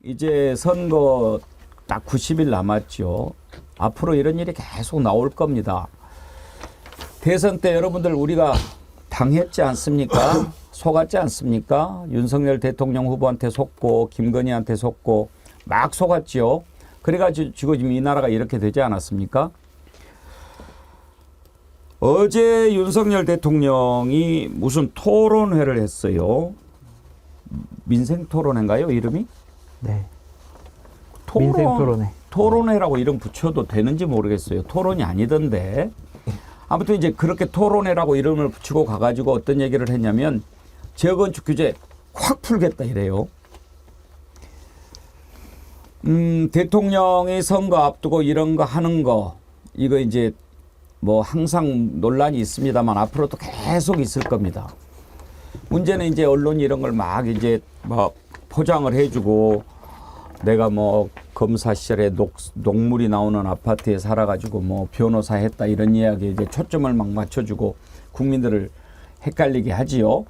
이제 선거 딱 90일 남았죠. 앞으로 이런 일이 계속 나올 겁니다. 대선 때 여러분들 우리가 당했지 않습니까? 속았지 않습니까? 윤석열 대통령 후보한테 속고 김건희한테 속고 막 속았지요. 그래가지고 지금 이 나라가 이렇게 되지 않았습니까? 어제 윤석열 대통령이 무슨 토론회를 했어요. 민생토론회인가요, 이름이? 네. 민생토론회. 토론회라고 이름 붙여도 되는지 모르겠어요. 토론이 아니던데. 아무튼 이제 그렇게 토론회라고 이름을 붙이고 가가지고 어떤 얘기를 했냐면 재건축 규제 확 풀겠다 이래요. 대통령이 선거 앞두고 이런 거 하는 거 이거 이제 뭐 항상 논란이 있습니다만 앞으로도 계속 있을 겁니다. 문제는 이제 언론이 이런 걸 막 이제 뭐 포장을 해주고 내가 뭐 검사 시절에 녹물이 나오는 아파트에 살아가지고 뭐 변호사 했다 이런 이야기에 이제 초점을 막 맞춰주고 국민들을 헷갈리게 하지요.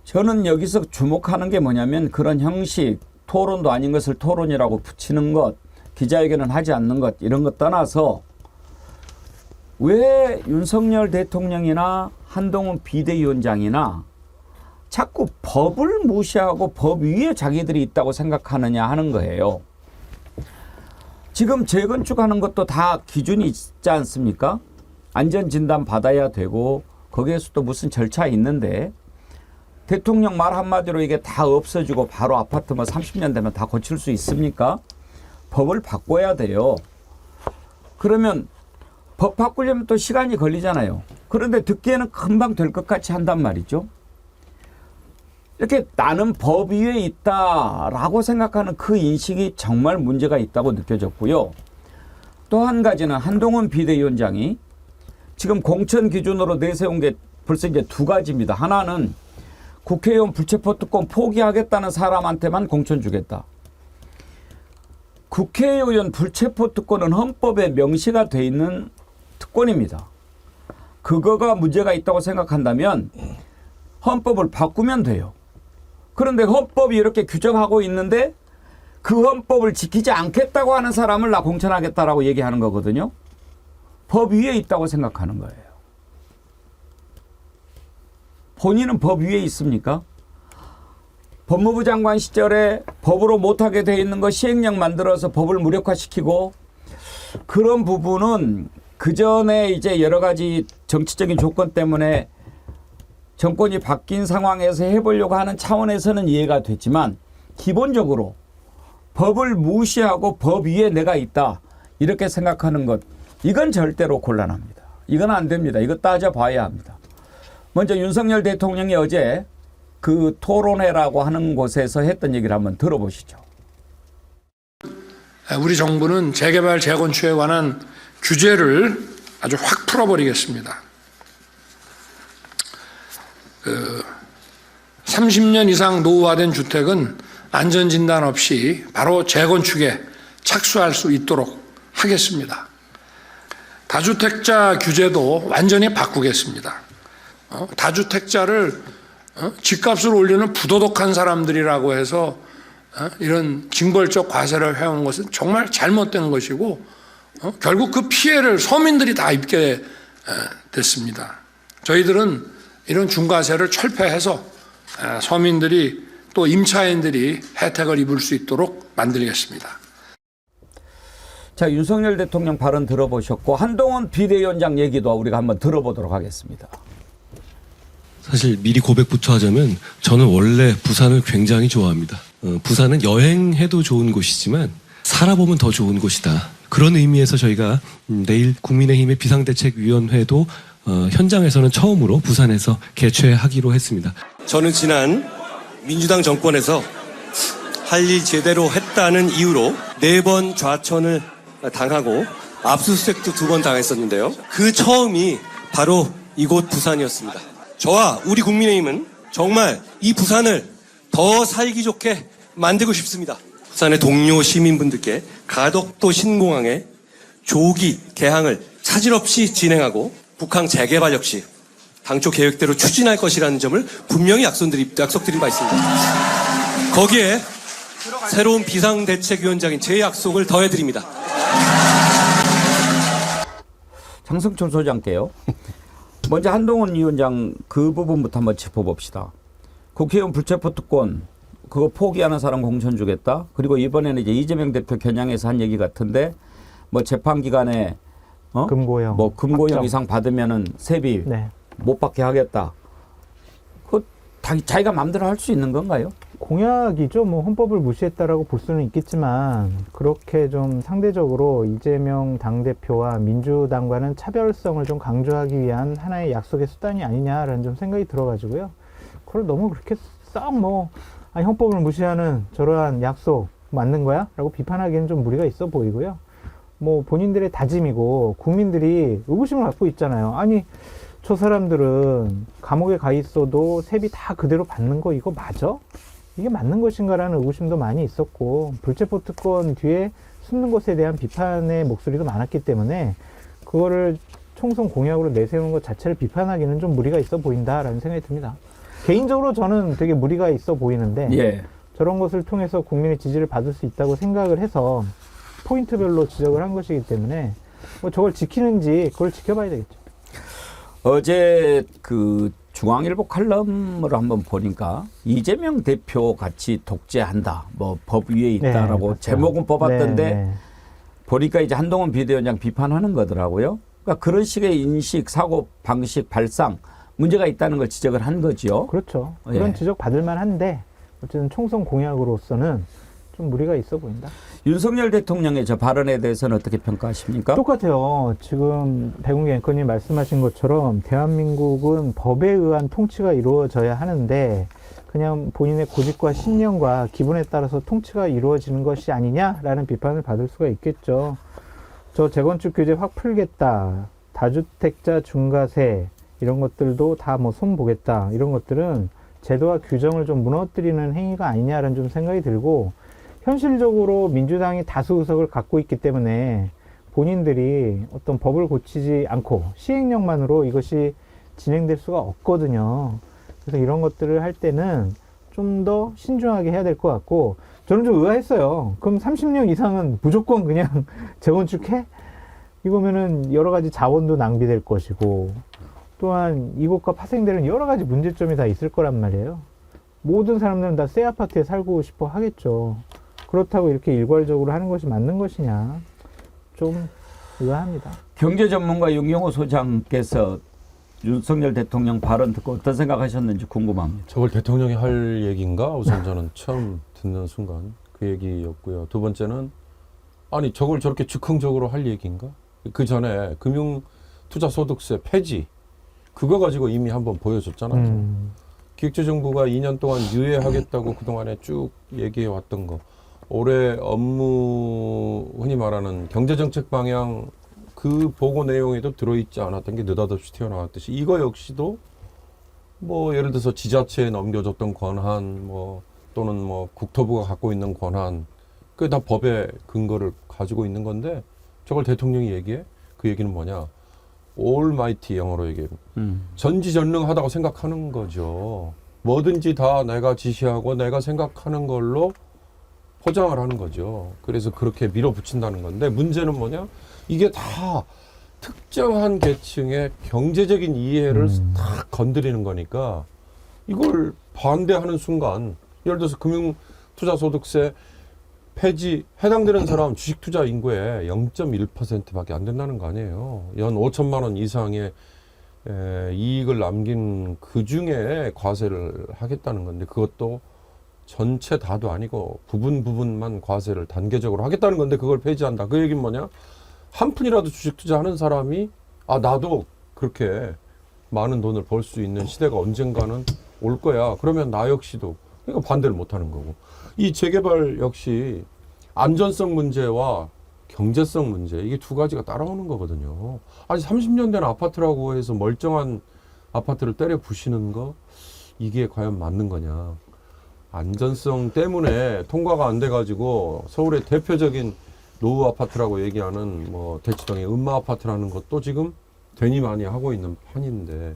저는 여기서 주목하는 게 뭐냐면 그런 형식, 토론도 아닌 것을 토론이라고 붙이는 것, 기자회견은 하지 않는 것 이런 것 떠나서 왜 윤석열 대통령이나 한동훈 비대위원장이나 자꾸 법을 무시하고 법 위에 자기들이 있다고 생각하느냐 하는 거예요. 지금 재건축하는 것도 다 기준이 있지 않습니까? 안전진단 받아야 되고 거기에서도 무슨 절차 있는데 대통령 말 한마디로 이게 다 없어지고 바로 아파트 뭐 30년 되면 다 고칠 수 있습니까? 법을 바꿔야 돼요. 그러면 법 바꾸려면 또 시간이 걸리잖아요. 그런데 듣기에는 금방 될 것 같이 한단 말이죠. 이렇게 나는 법 위에 있다라고 생각하는 그 인식이 정말 문제가 있다고 느껴졌고요. 또 한 가지는 한동훈 비대위원장이 지금 공천 기준으로 내세운 게 벌써 이제 두 가지입니다. 하나는 국회의원 불체포 특권 포기하겠다는 사람한테만 공천 주겠다. 국회의원 불체포 특권은 헌법에 명시가 돼 있는 특권입니다. 그거가 문제가 있다고 생각한다면 헌법을 바꾸면 돼요. 그런데 헌법이 이렇게 규정하고 있는데 그 헌법을 지키지 않겠다고 하는 사람을 나 공천하겠다라고 얘기하는 거거든요. 법 위에 있다고 생각하는 거예요. 본인은 법 위에 있습니까? 법무부 장관 시절에 법으로 못하게 돼 있는 거 시행령 만들어서 법을 무력화시키고 그런 부분은 그 전에 이제 여러 가지 정치적인 조건 때문에 정권이 바뀐 상황에서 해보려고 하는 차원에서는 이해가 됐지만 기본적으로 법을 무시하고 법 위에 내가 있다 이렇게 생각하는 것 이건 절대로 곤란합니다. 이건 안 됩니다. 이거 따져봐야 합니다. 먼저 윤석열 대통령이 어제 그 토론회라고 하는 곳에서 했던 얘기를 한번 들어보시죠. 우리 정부는 재개발 재건축에 관한 규제를 아주 확 풀어버리겠습니다. 30년 이상 노후화된 주택은 안전진단 없이 바로 재건축에 착수할 수 있도록 하겠습니다. 다주택자 규제도 완전히 바꾸겠습니다. 다주택자를 집값을 올리는 부도덕한 사람들이라고 해서 이런 징벌적 과세를 해온 것은 정말 잘못된 것이고 결국 그 피해를 서민들이 다 입게 됐습니다. 저희들은 이런 중과세를 철폐해서 서민들이 또 임차인들이 혜택을 입을 수 있도록 만들겠습니다. 자, 윤석열 대통령 발언 들어보셨고 한동훈 비대위원장 얘기도 우리가 한번 들어보도록 하겠습니다. 사실 미리 고백부터 하자면 저는 원래 부산을 굉장히 좋아합니다. 부산은 여행해도 좋은 곳이지만 살아보면 더 좋은 곳이다. 그런 의미에서 저희가 내일 국민의힘의 비상대책위원회도 현장에서는 처음으로 부산에서 개최하기로 했습니다. 저는 지난 민주당 정권에서 할 일 제대로 했다는 이유로 4번 좌천을 당하고 압수수색도 2번 당했었는데요. 그 처음이 바로 이곳 부산이었습니다. 저와 우리 국민의힘은 정말 이 부산을 더 살기 좋게 만들고 싶습니다. 부산의 동료 시민분들께 가덕도 신공항의 조기 개항을 차질 없이 진행하고 북항 재개발 역시 당초 계획대로 추진할 것이라는 점을 분명히 약속드린 바 있습니다. 거기에 새로운 비상대책위원장인 제 약속을 더해드립니다. 장성철 소장께요. 먼저 한동훈 위원장 그 부분부터 한번 짚어봅시다. 국회의원 불체포 특권 그거 포기하는 사람 공천 주겠다. 그리고 이번에는 이제 이재명 대표 겨냥해서 한 얘기 같은데 뭐 재판 기간에 금고형. 뭐 금고형 확정. 이상 받으면은 세비 네. 못 받게 하겠다. 그 자기가 마음대로 할 수 있는 건가요? 공약이죠. 뭐 헌법을 무시했다라고 볼 수는 있겠지만 그렇게 좀 상대적으로 이재명 당대표와 민주당과는 차별성을 좀 강조하기 위한 하나의 약속의 수단이 아니냐라는 좀 생각이 들어가지고요. 그걸 너무 그렇게 썩 뭐 아니 헌법을 무시하는 저러한 약속 맞는 거야? 라고 비판하기에는 좀 무리가 있어 보이고요. 뭐 본인들의 다짐이고 국민들이 의구심을 갖고 있잖아요. 아니 저 사람들은 감옥에 가 있어도 세비 다 그대로 받는 거 이거 맞아? 이게 맞는 것인가라는 의구심도 많이 있었고 불체포 특권 뒤에 숨는 것에 대한 비판의 목소리도 많았기 때문에 그거를 총선 공약으로 내세우는 것 자체를 비판하기는 좀 무리가 있어 보인다라는 생각이 듭니다. 개인적으로 저는 되게 무리가 있어 보이는데 예. 저런 것을 통해서 국민의 지지를 받을 수 있다고 생각을 해서 포인트별로 지적을 한 것이기 때문에 뭐 저걸 지키는지 그걸 지켜봐야 되겠죠. 어제 그 중앙일보 칼럼을 한번 보니까 이재명 대표 같이 독재한다. 뭐 법 위에 있다라고 맞죠. 제목은 뽑았던데 네. 보니까 이제 한동훈 비대위원장 비판하는 거더라고요. 그러니까 그런 식의 인식, 사고 방식, 발상 문제가 있다는 걸 지적을 한 거죠. 그렇죠. 그런 예. 지적 받을 만한데 어쨌든 총선 공약으로서는 좀 무리가 있어 보인다. 윤석열 대통령의 저 발언에 대해서는 어떻게 평가하십니까? 똑같아요. 지금 백운기 앵커님 말씀하신 것처럼 대한민국은 법에 의한 통치가 이루어져야 하는데 그냥 본인의 고집과 신념과 기분에 따라서 통치가 이루어지는 것이 아니냐라는 비판을 받을 수가 있겠죠. 저 재건축 규제 확 풀겠다. 다주택자 중과세 이런 것들도 다 뭐 손보겠다. 이런 것들은 제도와 규정을 좀 무너뜨리는 행위가 아니냐라는 좀 생각이 들고 현실적으로 민주당이 다수 의석을 갖고 있기 때문에 본인들이 어떤 법을 고치지 않고 시행령만으로 이것이 진행될 수가 없거든요. 그래서 이런 것들을 할 때는 좀 더 신중하게 해야 될 것 같고 저는 좀 의아했어요. 그럼 30년 이상은 무조건 그냥 재건축해? 이거면은 여러 가지 자원도 낭비될 것이고 또한 이곳과 파생되는 여러 가지 문제점이 다 있을 거란 말이에요. 모든 사람들은 다 새 아파트에 살고 싶어 하겠죠. 그렇다고 이렇게 일괄적으로 하는 것이 맞는 것이냐 좀 의아합니다. 경제 전문가 윤경호 소장께서 윤석열 대통령 발언 듣고 어떤 생각하셨는지 궁금합니다. 저걸 대통령이 할 얘기인가? 우선 저는 처음 듣는 순간 그 얘기였고요. 두 번째는 아니 저걸 저렇게 즉흥적으로 할 얘기인가? 그 전에 금융투자소득세 폐지 그거 가지고 이미 한번 보여줬잖아요. 기획재정부가 2년 동안 유예하겠다고 그동안에 쭉 얘기해 왔던 거. 올해 업무 흔히 말하는 경제정책 방향 그 보고 내용에도 들어있지 않았던 게 느닷없이 튀어나왔듯이 이거 역시도 뭐 예를 들어서 지자체에 넘겨줬던 권한 뭐 또는 뭐 국토부가 갖고 있는 권한 그게 다 법의 근거를 가지고 있는 건데 저걸 대통령이 얘기해? 그 얘기는 뭐냐? 올마이티 영어로 얘기해. 전지전능하다고 생각하는 거죠. 뭐든지 다 내가 지시하고 내가 생각하는 걸로 포장을 하는 거죠. 그래서 그렇게 밀어붙인다는 건데 문제는 뭐냐? 이게 다 특정한 계층의 경제적인 이해를 딱 건드리는 거니까 이걸 반대하는 순간 예를 들어서 금융투자소득세 폐지 해당되는 사람 주식투자 인구의 0.1%밖에 안 된다는 거 아니에요. 연 5천만 원 이상의 이익을 남긴 그중에 과세를 하겠다는 건데 그것도 전체 다도 아니고 부분만 과세를 단계적으로 하겠다는 건데 그걸 폐지한다. 그 얘기는 뭐냐? 한 푼이라도 주식 투자하는 사람이 아 나도 그렇게 많은 돈을 벌 수 있는 시대가 언젠가는 올 거야. 그러면 나 역시도 그러니까 반대를 못하는 거고. 이 재개발 역시 안전성 문제와 경제성 문제 이게 두 가지가 따라오는 거거든요. 아니 30년 된 아파트라고 해서 멀쩡한 아파트를 때려 부시는 거 이게 과연 맞는 거냐. 안전성 때문에 통과가 안 돼가지고 서울의 대표적인 노후 아파트라고 얘기하는 뭐 대치동의 음마 아파트라는 것도 지금 되니 많이 하고 있는 판인데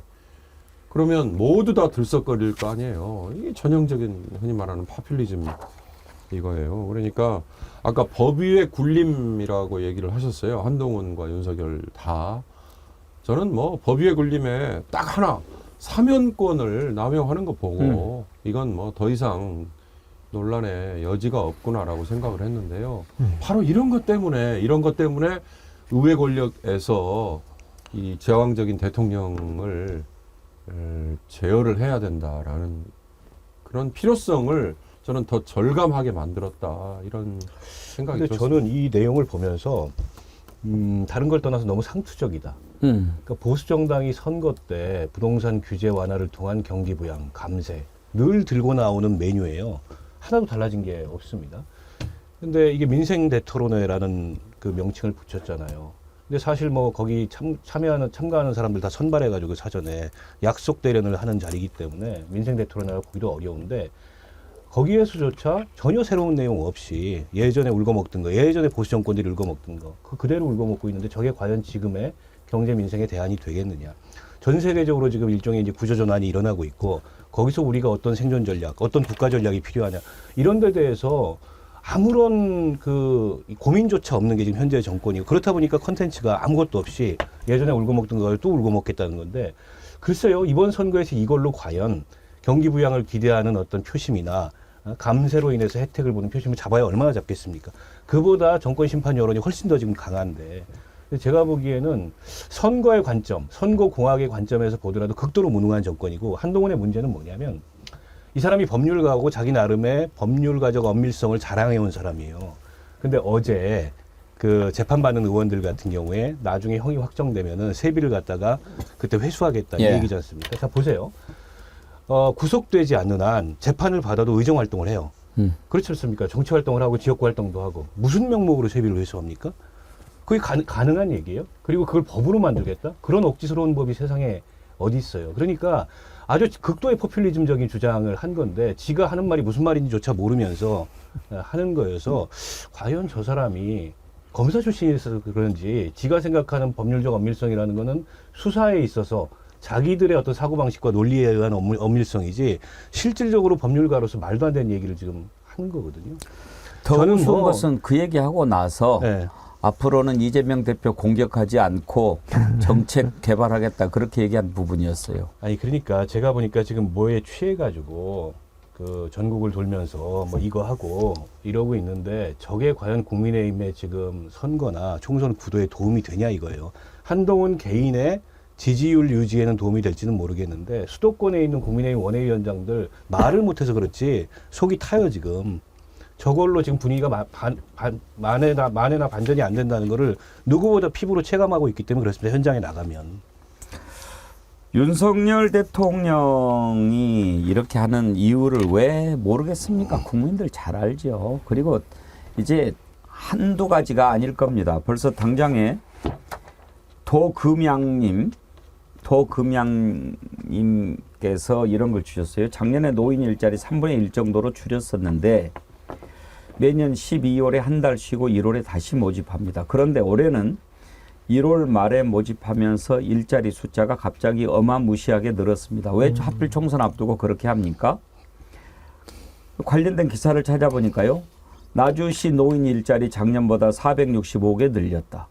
그러면 모두 다 들썩거릴 거 아니에요. 이게 전형적인 흔히 말하는 파퓰리즘 이거예요. 그러니까 아까 법 위의 굴림이라고 얘기를 하셨어요. 한동훈과 윤석열 다. 저는 뭐 법 위의 굴림에 딱 하나 사면권을 남용하는 거 보고 이건 뭐 더 이상 논란의 여지가 없구나라고 생각을 했는데요. 바로 이런 것 때문에 의회 권력에서 이 제왕적인 대통령을 제어를 해야 된다라는 그런 필요성을 저는 더 절감하게 만들었다 이런 생각이 근데 들었습니다. 저는 이 내용을 보면서 다른 걸 떠나서 너무 상투적이다. 그러니까 보수 정당이 선거 때 부동산 규제 완화를 통한 경기 부양, 감세 늘 들고 나오는 메뉴예요. 하나도 달라진 게 없습니다. 근데 이게 민생 대토론회라는 그 명칭을 붙였잖아요. 근데 사실 뭐 거기 참가하는 사람들 다 선발해가지고 사전에 약속 대련을 하는 자리이기 때문에 민생 대토론회가 보기도 어려운데 거기에서조차 전혀 새로운 내용 없이 예전에 울거먹던 거, 예전에 보수 정권들이 울거먹던 거, 그대로 울거먹고 있는데 저게 과연 지금의 경제 민생의 대안이 되겠느냐. 전 세계적으로 지금 일종의 이제 구조전환이 일어나고 있고 거기서 우리가 어떤 생존 전략, 어떤 국가 전략이 필요하냐. 이런 데 대해서 아무런 그 고민조차 없는 게 지금 현재 정권이고 그렇다 보니까 컨텐츠가 아무것도 없이 예전에 울거먹던 걸 또 울거먹겠다는 건데 글쎄요, 이번 선거에서 이걸로 과연 경기 부양을 기대하는 어떤 표심이나 감세로 인해서 혜택을 보는 표심을 잡아야 얼마나 잡겠습니까? 그보다 정권 심판 여론이 훨씬 더 지금 강한데 제가 보기에는 선거의 관점, 선거 공학의 관점에서 보더라도 극도로 무능한 정권이고 한동훈의 문제는 뭐냐면 이 사람이 법률가고 자기 나름의 법률가적 엄밀성을 자랑해온 사람이에요. 근데 어제 그 재판받는 의원들 같은 경우에 나중에 형이 확정되면은 세비를 갖다가 그때 회수하겠다 이 얘기지 않습니까? 자, 보세요. 구속되지 않는 한 재판을 받아도 의정 활동을 해요. 그렇지 않습니까? 정치 활동을 하고 지역구 활동도 하고 무슨 명목으로 세비를 회수합니까? 그게 가능한 얘기예요? 그리고 그걸 법으로 만들겠다? 그런 억지스러운 법이 세상에 어디 있어요? 그러니까 아주 극도의 포퓰리즘적인 주장을 한 건데 지가 하는 말이 무슨 말인지조차 모르면서 하는 거여서 과연 저 사람이 검사 출신이라서 그런지 지가 생각하는 법률적 엄밀성이라는 거는 수사에 있어서 자기들의 어떤 사고방식과 논리에 의한 엄밀성이지 실질적으로 법률가로서 말도 안 되는 얘기를 지금 하는 거거든요. 더 우스운 것은 그 얘기하고 나서 네. 앞으로는 이재명 대표 공격하지 않고 정책 개발하겠다 그렇게 얘기한 부분이었어요. 아니 그러니까 제가 보니까 지금 뭐에 취해가지고 그 전국을 돌면서 뭐 이거 하고 이러고 있는데 저게 과연 국민의힘의 지금 선거나 총선 구도에 도움이 되냐 이거예요. 한동훈 개인의 지지율 유지에는 도움이 될지는 모르겠는데 수도권에 있는 국민의힘 원외위원장들 말을 못해서 그렇지 속이 타요 지금. 저걸로 지금 분위기가 만에나 반전이 안 된다는 거를 누구보다 피부로 체감하고 있기 때문에 그렇습니다. 현장에 나가면. 윤석열 대통령이 이렇게 하는 이유를 왜 모르겠습니까? 국민들 잘 알죠. 그리고 이제 한두 가지가 아닐 겁니다. 벌써 당장에 도금양님께서 이런 걸 주셨어요. 작년에 노인 일자리 3분의 1 정도로 줄였었는데 매년 12월에 한 달 쉬고 1월에 다시 모집합니다. 그런데 올해는 1월 말에 모집하면서 일자리 숫자가 갑자기 어마무시하게 늘었습니다. 왜 하필 총선 앞두고 그렇게 합니까? 관련된 기사를 찾아보니까요. 나주시 노인 일자리 작년보다 465개 늘렸다.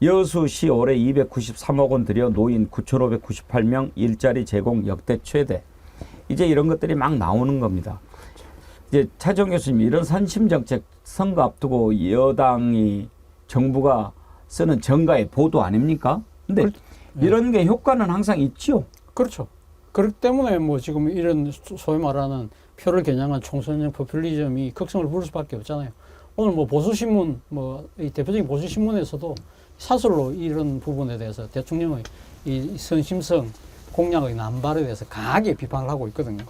여수시 올해 293억 원 들여 노인 9,598명 일자리 제공 역대 최대. 이제 이런 것들이 막 나오는 겁니다. 이제 차정 교수님 이런 선심정책 선거 앞두고 여당이 정부가 쓰는 정가의 보도 아닙니까? 근데 이런 게 효과는 항상 있죠. 그렇죠. 그렇기 때문에 뭐 지금 이런 소위 말하는 표를 겨냥한 총선형 포퓰리즘이 극성을 부를 수밖에 없잖아요. 오늘 뭐 보수신문 이 대표적인 보수신문에서도 사설로 이런 부분에 대해서 대통령의 이 선심성 공약의 남발에 대해서 강하게 비판을 하고 있거든요.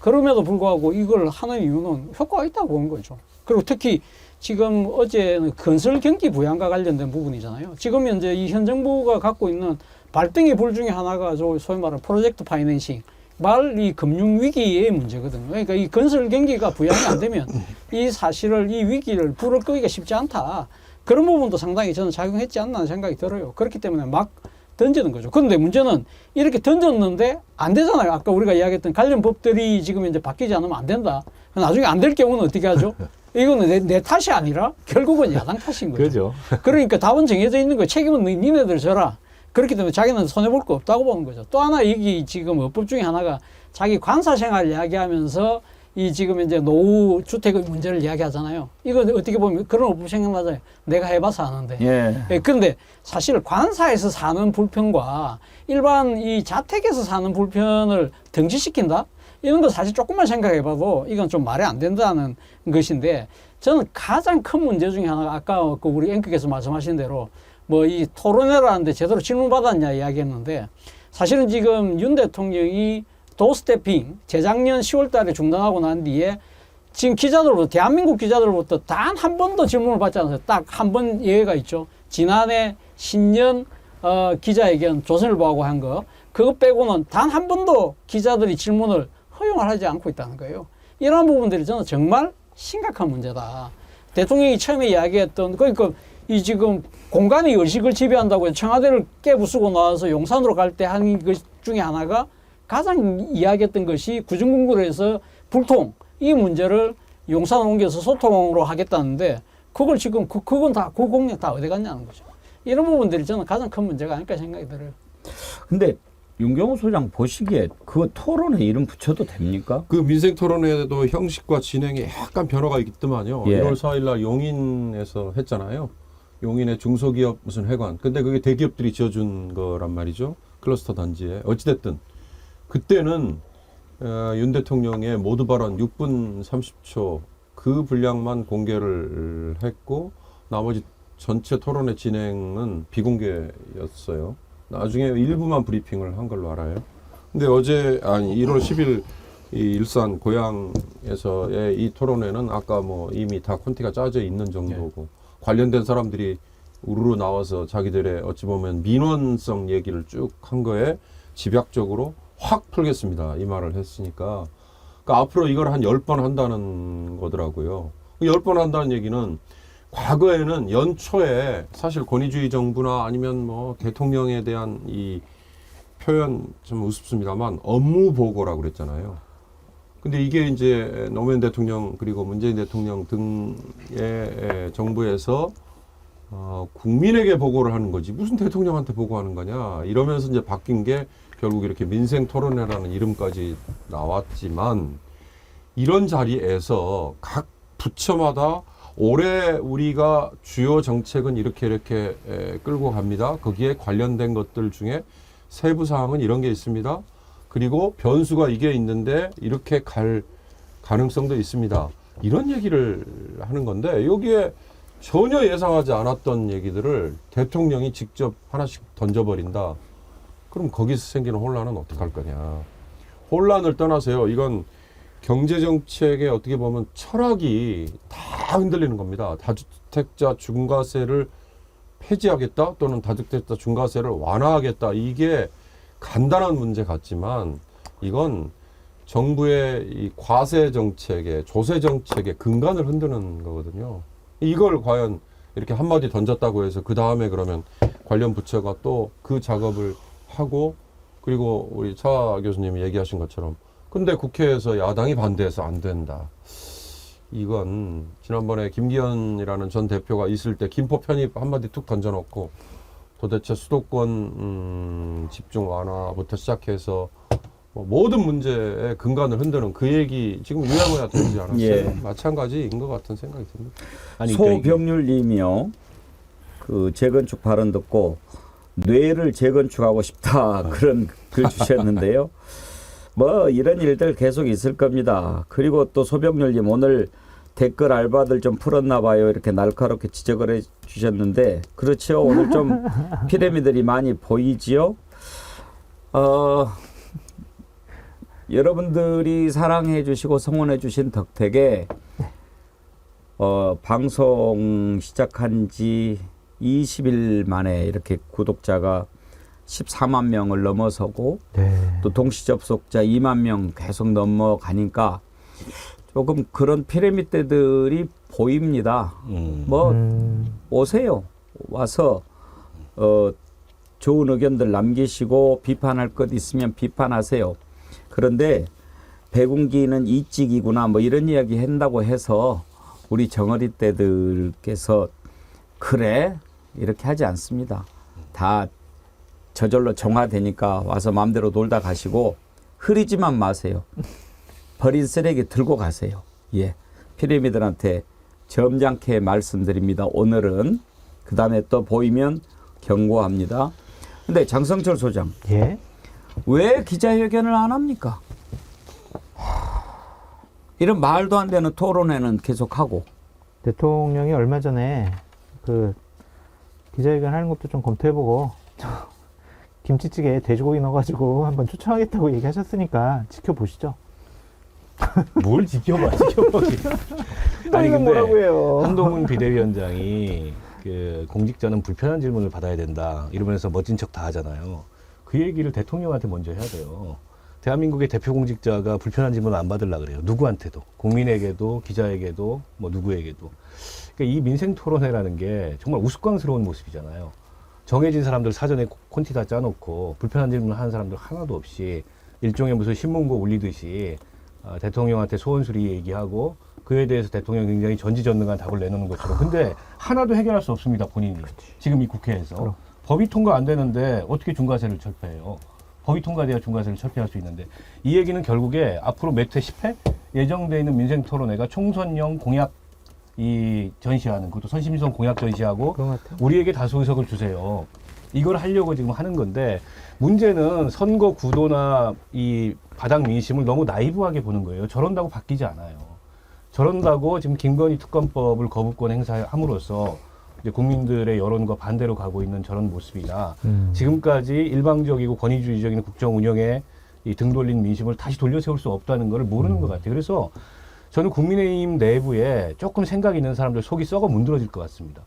그럼에도 불구하고 이걸 하는 이유는 효과가 있다고 보는 거죠. 그리고 특히 지금 어제는 건설 경기 부양과 관련된 부분이잖아요. 지금 현재 이 현 정부가 갖고 있는 발등의 불 중에 하나가 소위 말하는 프로젝트 파이낸싱, 이 금융 위기의 문제거든요. 그러니까 이 건설 경기가 부양이 안 되면 이 사실을 이 위기를 불을 끄기가 쉽지 않다. 그런 부분도 상당히 저는 작용했지 않나 하는 생각이 들어요. 그렇기 때문에 막 던지는 거죠. 그런데 문제는 이렇게 던졌는데 안 되잖아요. 아까 우리가 이야기했던 관련 법들이 지금 이제 바뀌지 않으면 안 된다. 나중에 안 될 경우는 어떻게 하죠? 이거는 내 탓이 아니라 결국은 야당 탓인 거죠. 그죠. 그러니까 답은 정해져 있는 거예요. 책임은 니네들 져라. 그렇기 때문에 자기는 손해볼 거 없다고 보는 거죠. 또 하나 여기 지금 어법 중에 하나가 자기 관사 생활 이야기하면서 이 지금 이제 노후 주택의 문제를 이야기하잖아요. 이거 어떻게 보면 그런 어법 생각나잖아요. 내가 해봐서 아는데. 예. 그런데 사실 관사에서 사는 불편과 일반 이 자택에서 사는 불편을 등치시킨다? 이런 거 사실 조금만 생각해봐도 이건 좀 말이 안 된다는 것인데 저는 가장 큰 문제 중에 하나가 아까 그 우리 앵커께서 말씀하신 대로 뭐 이 토론회를 하는데 제대로 질문 받았냐 이야기했는데 사실은 지금 윤 대통령이 도스태핑 재작년 10월 달에 중단하고 난 뒤에 지금 기자들로부터 대한민국 기자들로부터 단 한 번도 질문을 받지 않았어요. 딱 한 번 예외가 있죠. 지난해 신년 기자회견 조선일보하고 한 거 그거 빼고는 단 한 번도 기자들이 질문을 허용을 하지 않고 있다는 거예요. 이런 부분들이 저는 정말 심각한 문제다. 대통령이 처음에 이야기했던 그러니까 이 지금 공간이 의식을 지배한다고 해서 청와대를 깨부수고 나와서 용산으로 갈 때 한 것 중에 하나가 가장 이야기했던 것이 구중궁궐에서 불통 이 문제를 용산으로 옮겨서 소통으로 하겠다는데 그걸 지금 그건 다 그 공약 다 어디 갔냐는 거죠. 이런 부분들이 저는 가장 큰 문제가 아닐까 생각이 들어요. 근데 윤경호 소장 보시기에 그 토론에 이름 붙여도 됩니까? 그 민생 토론회도 형식과 진행에 약간 변화가 있더만요. 예. 1월 4일 날 용인에서 했잖아요. 용인의 중소기업 무슨 회관. 근데 그게 대기업들이 지어준 거란 말이죠. 클러스터 단지에. 어찌됐든 그때는 윤 대통령의 모두 발언 6분 30초 그 분량만 공개를 했고 나머지 전체 토론회 진행은 비공개였어요. 나중에 일부만 브리핑을 한 걸로 알아요. 근데 1월 10일 이 일산 고향에서의 이 토론회는 아까 뭐 이미 다 콘티가 짜져 있는 정도고 관련된 사람들이 우르르 나와서 자기들의 어찌 보면 민원성 얘기를 쭉 한 거에 집약적으로 확 풀겠습니다. 이 말을 했으니까. 그러니까 앞으로 이걸 한 10번 한다는 거더라고요. 10번 한다는 얘기는 과거에는 연초에 사실 권위주의 정부나 아니면 뭐 대통령에 대한 이 표현 좀 우습습니다만 업무 보고라고 그랬잖아요. 근데 이게 이제 노무현 대통령 그리고 문재인 대통령 등의 정부에서 국민에게 보고를 하는 거지 무슨 대통령한테 보고하는 거냐 이러면서 이제 바뀐 게 결국 이렇게 민생 토론회라는 이름까지 나왔지만 이런 자리에서 각 부처마다 올해 우리가 주요 정책은 이렇게 끌고 갑니다. 거기에 관련된 것들 중에 세부 사항은 이런 게 있습니다. 그리고 변수가 이게 있는데 이렇게 갈 가능성도 있습니다. 이런 얘기를 하는 건데 여기에 전혀 예상하지 않았던 얘기들을 대통령이 직접 하나씩 던져버린다. 그럼 거기서 생기는 혼란은 어떡할 거냐. 혼란을 떠나세요. 이건 경제정책의 어떻게 보면 철학이 다 흔들리는 겁니다. 다주택자 중과세를 폐지하겠다 또는 다주택자 중과세를 완화하겠다. 이게 간단한 문제 같지만 이건 정부의 이 과세 정책의 조세 정책의 근간을 흔드는 거거든요. 이걸 과연 이렇게 한마디 던졌다고 해서 그 다음에 그러면 관련 부처가 또 그 작업을 하고 그리고 우리 차 교수님이 얘기하신 것처럼 근데 국회에서 야당이 반대해서 안 된다. 이건 지난번에 김기현이라는 전 대표가 있을 때 김포 편입 한마디 툭 던져놓고 도대체 수도권 집중 완화부터 시작해서 뭐 모든 문제의 근간을 흔드는 그 얘기 지금 유야무야 되지 않았어요? 예. 마찬가지인 것 같은 생각이 듭니다. 소병률님이요. 그 재건축 발언 듣고 뇌를 재건축하고 싶다 그런 글 주셨는데요. 뭐 이런 일들 계속 있을 겁니다. 그리고 또 소병률님 오늘 댓글 알바들 좀 풀었나 봐요. 이렇게 날카롭게 지적을 해 주셨는데 그렇죠. 오늘 좀 피라미드들이 많이 보이지요. 여러분들이 사랑해 주시고 성원해 주신 덕택에 방송 시작한 지 20일 만에 이렇게 구독자가 14만 명을 넘어서고 또 동시 접속자 2만 명 계속 넘어가니까 조금 그런 피라미드들이 보입니다. 오세요. 와서 좋은 의견들 남기시고 비판할 것 있으면 비판하세요. 그런데 배군기는 이직이구나 뭐 이런 이야기 한다고 해서 우리 정어리 떼들께서 그래 이렇게 하지 않습니다. 다 저절로 정화되니까 와서 마음대로 놀다 가시고 흐리지만 마세요. 버린 쓰레기 들고 가세요. 예, 피라미드한테 점잖게 말씀드립니다. 오늘은 그 다음에 또 보이면 경고합니다. 근데 장성철 소장, 예. 왜 기자회견을 안 합니까? 이런 말도 안 되는 토론회는 계속하고. 대통령이 얼마 전에 그 기자회견 하는 것도 좀 검토해보고 김치찌개에 돼지고기 넣어가지고 한번 추천하겠다고 얘기하셨으니까 지켜보시죠. 뭘 지켜봐. 아니 이건 근데 뭐라고 해요? 한동훈 비대위원장이 그 공직자는 불편한 질문을 받아야 된다 이러면서 멋진 척 다 하잖아요. 그 얘기를 대통령한테 먼저 해야 돼요. 대한민국의 대표 공직자가 불편한 질문을 안 받으려 그래요. 누구한테도, 국민에게도, 기자에게도, 뭐 누구에게도. 그러니까 이 민생 토론회라는 게 정말 우스꽝스러운 모습이잖아요. 정해진 사람들 사전에 콘티 다 짜놓고 불편한 질문을 하는 사람들 하나도 없이 일종의 무슨 신문고 올리듯이 대통령한테 소원수리 얘기하고 그에 대해서 대통령이 굉장히 전지전능한 답을 내놓는 것처럼. 근데 하나도 해결할 수 없습니다, 본인이. 지금 이 국회에서. 그럼. 법이 통과 안 되는데 어떻게 중과세를 철폐해요? 법이 통과돼야 중과세를 철폐할 수 있는데 이 얘기는 결국에 앞으로 몇 회 10회 예정되어 있는 민생토론회가 총선용 공약 이 전시하는 그것도 선심성 공약 전시하고 그런 것 같아요. 우리에게 다수 의석을 주세요. 이걸 하려고 지금 하는 건데 문제는 선거 구도나 이 바닥 민심을 너무 나이브하게 보는 거예요. 저런다고 바뀌지 않아요. 저런다고 지금 김건희 특검법을 거부권 행사함으로써 이제 국민들의 여론과 반대로 가고 있는 저런 모습이나 지금까지 일방적이고 권위주의적인 국정 운영에 이 등 돌린 민심을 다시 돌려 세울 수 없다는 걸 모르는 것 같아요. 그래서 저는 국민의힘 내부에 조금 생각 있는 사람들 속이 썩어 문드러질 것 같습니다.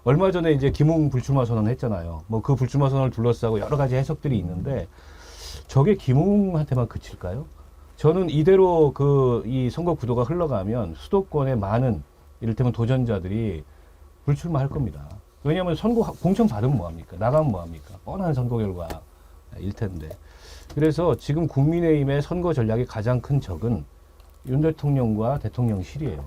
얼마 전에 이제 김웅 불출마 선언 했잖아요. 뭐 그 불출마 선언을 둘러싸고 여러 가지 해석들이 있는데 저게 김웅한테만 그칠까요? 저는 이대로 이 선거 구도가 흘러가면 수도권의 많은 이를테면 도전자들이 불출마할 겁니다. 왜냐하면 선거 공천 받으면 뭐합니까? 나가면 뭐합니까? 뻔한 선거 결과일 텐데. 그래서 지금 국민의힘의 선거 전략의 가장 큰 적은 윤 대통령과 대통령실이에요.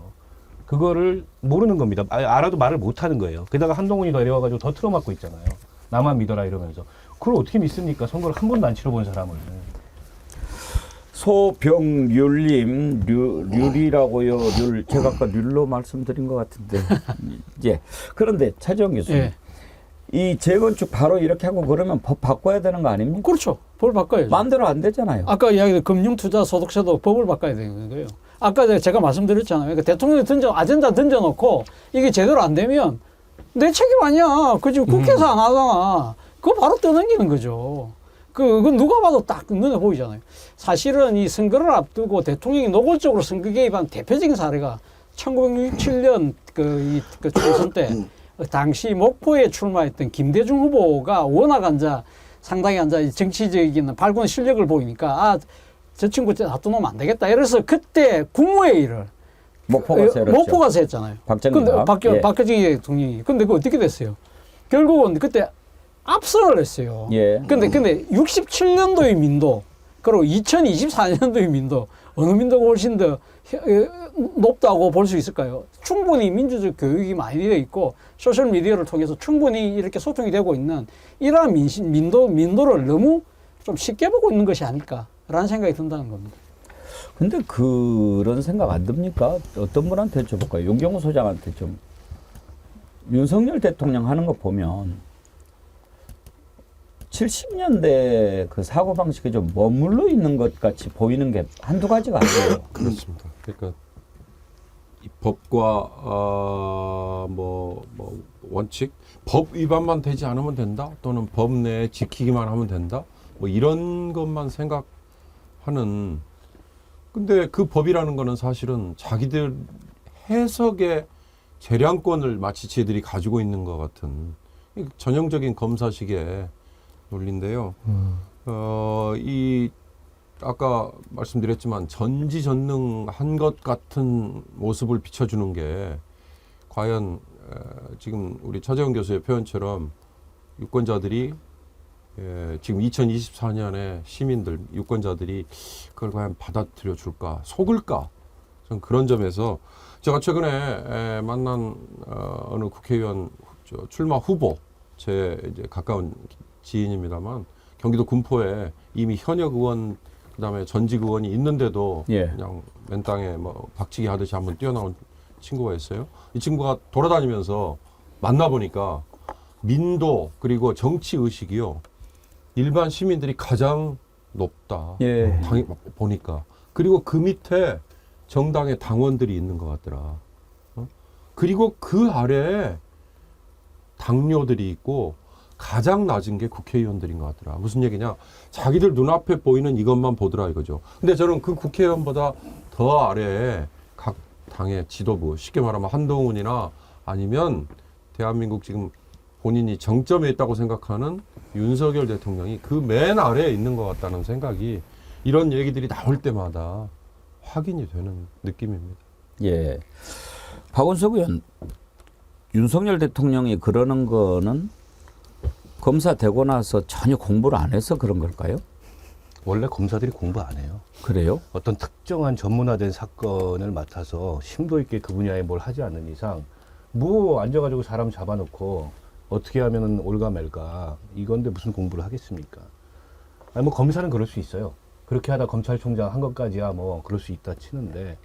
그거를 모르는 겁니다. 알아도 말을 못하는 거예요. 게다가 한동훈이 내려와가지고 더 틀어막고 있잖아요. 나만 믿어라 이러면서. 그걸 어떻게 믿습니까? 선거를 한 번도 안 치러본 사람을. 소병률님, 률이라고요. 제가 아까 률로 말씀드린 것 같은데. 예. 그런데 차재원 교수님, 예. 이 재건축 바로 이렇게 하고 그러면 법 바꿔야 되는 거 아닙니까? 그렇죠. 법을 바꿔야죠. 마음대로 안 되잖아요. 아까 이야기한 금융투자소득세도 법을 바꿔야 되는 거예요. 아까 제가 말씀드렸잖아요. 그러니까 대통령이 아젠다 던져놓고 이게 제대로 안 되면 내 책임 아니야. 그 지금 국회에서 안 하잖아. 그거 바로 떠넘기는 거죠. 그건 누가 봐도 딱 눈에 보이잖아요. 사실은 이 선거를 앞두고 대통령이 노골적으로 선거 개입한 대표적인 사례가 1967년 그 총선 때 당시 목포에 출마했던 김대중 후보가 워낙 상당히 정치적인 발권 실력을 보이니까 저 친구 놔두면 안 되겠다. 이래서 그때 국무회의를 목포가서 했잖아요. 박정희 대통령이. 근데 그 어떻게 됐어요? 결국은 그때 압승을 했어요. 예. 근데 67년도의 민도, 그리고 2024년도의 민도, 어느 민도가 훨씬 더 높다고 볼 수 있을까요? 충분히 민주적 교육이 많이 되어 있고, 소셜미디어를 통해서 충분히 이렇게 소통이 되고 있는 이러한 민도를 너무 좀 쉽게 보고 있는 것이 아닐까라는 생각이 든다는 겁니다. 근데 그런 생각 안 듭니까? 어떤 분한테 여쭤볼까요? 용경호 소장한테 좀. 윤석열 대통령 하는 거 보면 70년대 그 사고방식이 좀 머물러 있는 것 같이 보이는 게 한두 가지가 아니에요. 그렇습니다. 그러니까 이 법과 원칙, 법 위반만 되지 않으면 된다, 또는 법 내에 지키기만 하면 된다, 뭐 이런 것만 생각하는. 근데 그 법이라는 거는 사실은 자기들 해석의 재량권을 마치 쟤들이 가지고 있는 것 같은 전형적인 검사식의 논리인데요. 아까 말씀드렸지만 전지전능한 것 같은 모습을 비춰주는 게 과연 지금 우리 차재원 교수의 표현처럼 유권자들이 지금 2024년에 시민들, 유권자들이 그걸 과연 받아들여 줄까, 속을까? 전 그런 점에서 제가 최근에 만난 어느 국회의원 출마 후보, 제 이제 가까운 지인입니다만 경기도 군포에 이미 현역 의원 그다음에 전직 의원이 있는데도 예. 그냥 맨 땅에 뭐 박치기 하듯이 한번 뛰어나온 친구가 있어요. 이 친구가 돌아다니면서 만나보니까 민도 그리고 정치 의식이요. 일반 시민들이 가장 높다. 예. 보니까. 그리고 그 밑에 정당의 당원들이 있는 것 같더라. 그리고 그 아래에 당뇨들이 있고 가장 낮은 게 국회의원들인 것 같더라. 무슨 얘기냐? 자기들 눈앞에 보이는 이것만 보더라 이거죠. 근데 저는 그 국회의원보다 더 아래에 각 당의 지도부, 쉽게 말하면 한동훈이나 아니면 대한민국 지금 본인이 정점에 있다고 생각하는 윤석열 대통령이 그 맨 아래에 있는 것 같다는 생각이 이런 얘기들이 나올 때마다 확인이 되는 느낌입니다. 예. 박원석 의원, 윤석열 대통령이 그러는 거는 검사 되고 나서 전혀 공부를 안 해서 그런 걸까요? 원래 검사들이 공부 안 해요. 그래요? 어떤 특정한 전문화된 사건을 맡아서 심도 있게 그 분야에 뭘 하지 않는 이상 뭐 앉아가지고 사람 잡아놓고 어떻게 하면은 올가 말까 이건데 무슨 공부를 하겠습니까? 아니 뭐 검사는 그럴 수 있어요. 그렇게 하다 검찰총장 한 것까지야 뭐 그럴 수 있다 치는데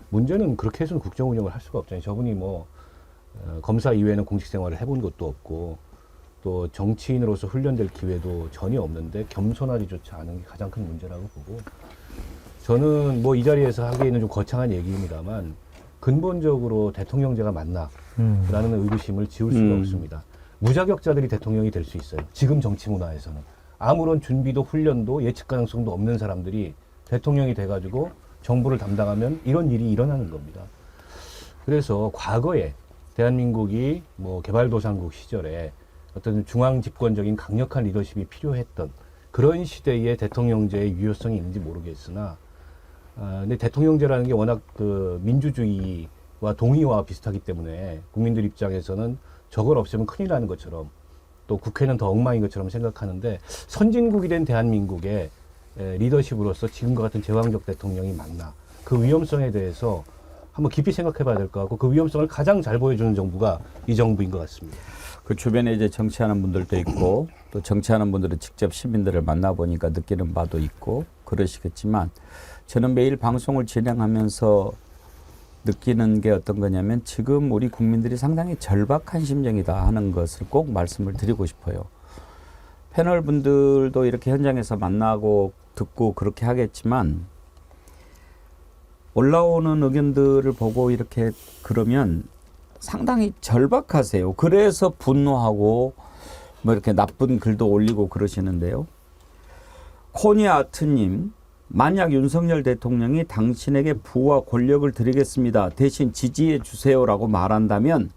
문제는 그렇게 해서는 국정 운영을 할 수가 없잖아요. 저분이 뭐 검사 이외에는 공직 생활을 해본 것도 없고 또 정치인으로서 훈련될 기회도 전혀 없는데 겸손하지조차 않은 게 가장 큰 문제라고 보고 저는 뭐 이 자리에서 하기에는 좀 거창한 얘기입니다만 근본적으로 대통령제가 맞나 라는 의구심을 지울 수가 없습니다. 무자격자들이 대통령이 될 수 있어요. 지금 정치 문화에서는. 아무런 준비도 훈련도 예측 가능성도 없는 사람들이 대통령이 돼가지고 정부를 담당하면 이런 일이 일어나는 겁니다. 그래서 과거에 대한민국이 뭐 개발도상국 시절에 어떤 중앙 집권적인 강력한 리더십이 필요했던 그런 시대에 대통령제의 유효성이 있는지 모르겠으나 근데 대통령제라는 게 워낙 그 민주주의와 동의와 비슷하기 때문에 국민들 입장에서는 저걸 없애면 큰일 나는 것처럼 또 국회는 더 엉망인 것처럼 생각하는데 선진국이 된 대한민국의 리더십으로서 지금과 같은 제왕적 대통령이 맞나 그 위험성에 대해서 한번 깊이 생각해 봐야 될 것 같고 그 위험성을 가장 잘 보여주는 정부가 이 정부인 것 같습니다. 그 주변에 이제 정치하는 분들도 있고 또 정치하는 분들은 직접 시민들을 만나보니까 느끼는 바도 있고 그러시겠지만 저는 매일 방송을 진행하면서 느끼는 게 어떤 거냐면 지금 우리 국민들이 상당히 절박한 심정이다 하는 것을 꼭 말씀을 드리고 싶어요. 패널 분들도 이렇게 현장에서 만나고 듣고 그렇게 하겠지만 올라오는 의견들을 보고 이렇게 그러면 상당히 절박하세요. 그래서 분노하고 뭐 이렇게 나쁜 글도 올리고 그러시는데요. 코니아트님, 만약 윤석열 대통령이 당신에게 부와 권력을 드리겠습니다. 대신 지지해 주세요라고 말한다면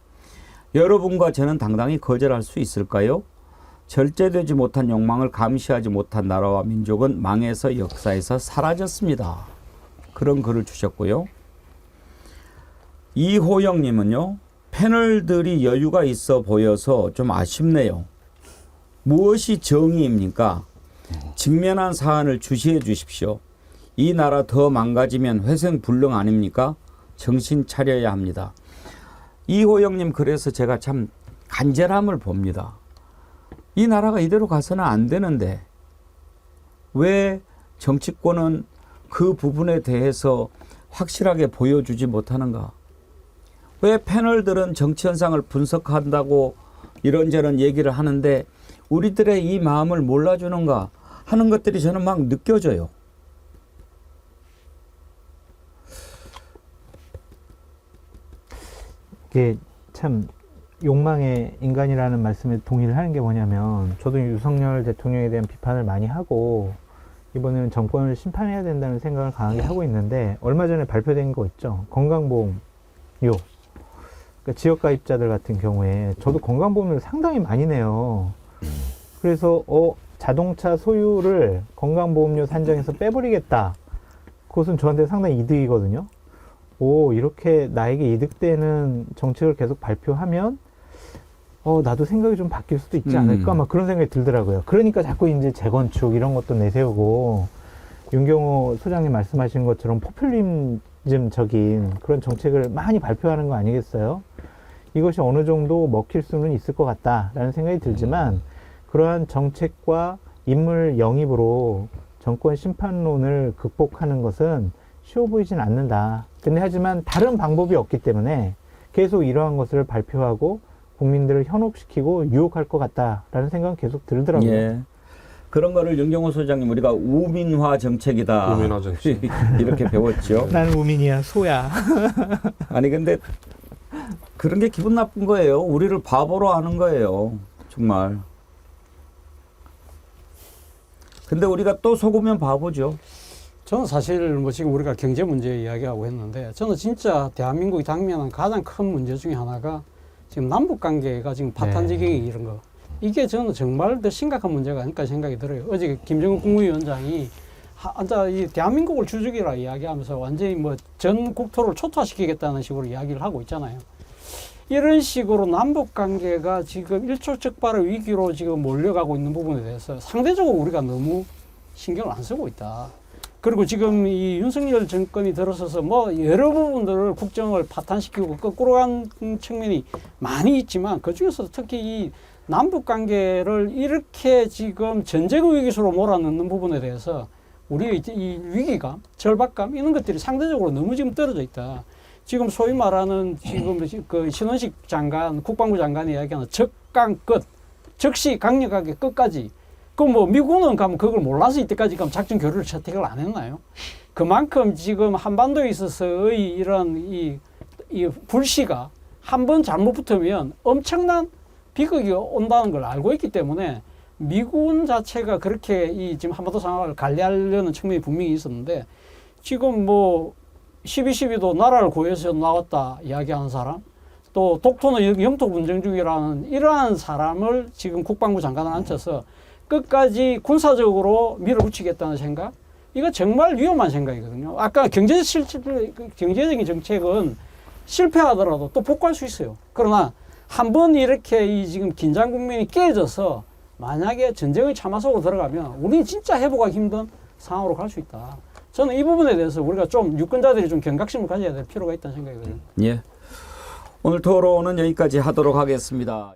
여러분과 저는 당당히 거절할 수 있을까요? 절제되지 못한 욕망을 감시하지 못한 나라와 민족은 망해서 역사에서 사라졌습니다. 그런 글을 주셨고요. 이호영님은요. 패널들이 여유가 있어 보여서 좀 아쉽네요. 무엇이 정의입니까? 직면한 사안을 주시해 주십시오. 이 나라 더 망가지면 회생불능 아닙니까? 정신 차려야 합니다. 이호영님 그래서 제가 참 간절함을 봅니다. 이 나라가 이대로 가서는 안 되는데 왜 정치권은 그 부분에 대해서 확실하게 보여주지 못하는가? 왜 패널들은 정치 현상을 분석한다고 이런저런 얘기를 하는데 우리들의 이 마음을 몰라주는가 하는 것들이 저는 막 느껴져요. 이게 참 욕망의 인간이라는 말씀에 동의를 하는 게 뭐냐면 저도 윤석열 대통령에 대한 비판을 많이 하고 이번에는 정권을 심판해야 된다는 생각을 강하게 하고 있는데 얼마 전에 발표된 거 있죠. 건강보험료. 그러니까 지역가입자들 같은 경우에 저도 건강보험료를 상당히 많이 내요. 그래서 자동차 소유를 건강보험료 산정에서 빼버리겠다. 그것은 저한테 상당히 이득이거든요. 이렇게 나에게 이득되는 정책을 계속 발표하면 나도 생각이 좀 바뀔 수도 있지 않을까 막 그런 생각이 들더라고요. 그러니까 자꾸 이제 재건축 이런 것도 내세우고 윤경호 소장님 말씀하신 것처럼 포퓰리즘적인 그런 정책을 많이 발표하는 거 아니겠어요? 이것이 어느 정도 먹힐 수는 있을 것 같다라는 생각이 들지만 그러한 정책과 인물 영입으로 정권 심판론을 극복하는 것은 쉬워 보이진 않는다. 근데 하지만 다른 방법이 없기 때문에 계속 이러한 것을 발표하고 국민들을 현혹시키고 유혹할 것 같다라는 생각은 계속 들더라고요. 예. 그런 거를 윤경호 소장님 우리가 우민화 정책이다. 우민화 정책. 이렇게 배웠죠. 나는 우민이야, 소야. 아니 근데 그런 게 기분 나쁜 거예요. 우리를 바보로 하는 거예요. 정말. 근데 우리가 또 속으면 바보죠. 저는 사실 뭐 지금 우리가 경제 문제 이야기하고 했는데 저는 진짜 대한민국이 당면한 가장 큰 문제 중에 하나가 지금 남북 관계가 지금 파탄 지경에 이른 거. 이게 저는 정말 더 심각한 문제가 아닐까 생각이 들어요. 어제 김정은 국무위원장이 앉아 이 대한민국을 주적이라 이야기하면서 완전히 뭐 전 국토를 초토화시키겠다는 식으로 이야기를 하고 있잖아요. 이런 식으로 남북 관계가 지금 일촉즉발의 위기로 지금 몰려가고 있는 부분에 대해서 상대적으로 우리가 너무 신경을 안 쓰고 있다. 그리고 지금 이 윤석열 정권이 들어서서 뭐 여러 부분들을 국정을 파탄시키고 거꾸로 간 측면이 많이 있지만 그 중에서 특히 이 남북 관계를 이렇게 지금 전쟁의 위기수로 몰아넣는 부분에 대해서 우리의 이 위기감, 절박감 이런 것들이 상대적으로 너무 지금 떨어져 있다. 지금 소위 말하는 지금 그 신원식 장관, 국방부 장관이 이야기하는 적강 끝, 적시 강력하게 끝까지. 그 뭐 미국은 가면 그걸 몰라서 이때까지 그럼 작전 교류를 채택을 안 했나요? 그만큼 지금 한반도에 있어서의 이런 이 불씨가 한 번 잘못 붙으면 엄청난 비극이 온다는 걸 알고 있기 때문에 미군 자체가 그렇게 이 지금 한반도 상황을 관리하려는 측면이 분명히 있었는데 지금 뭐 12.12도 나라를 구해서 나왔다 이야기하는 사람 또 독도는 영토 분쟁 중이라는 이러한 사람을 지금 국방부 장관을 앉혀서 끝까지 군사적으로 밀어붙이겠다는 생각 이거 정말 위험한 생각이거든요. 아까 경제적인 정책은 실패하더라도 또 복구할 수 있어요. 그러나 한번 이렇게 이 지금 긴장 국면이 깨져서 만약에 전쟁의 참화 속으로 들어가면 우리는 진짜 회복하기 힘든 상황으로 갈 수 있다. 저는 이 부분에 대해서 우리가 좀 유권자들이 좀 경각심을 가져야 될 필요가 있다는 생각이거든요. 예. 오늘 토론은 여기까지 하도록 하겠습니다.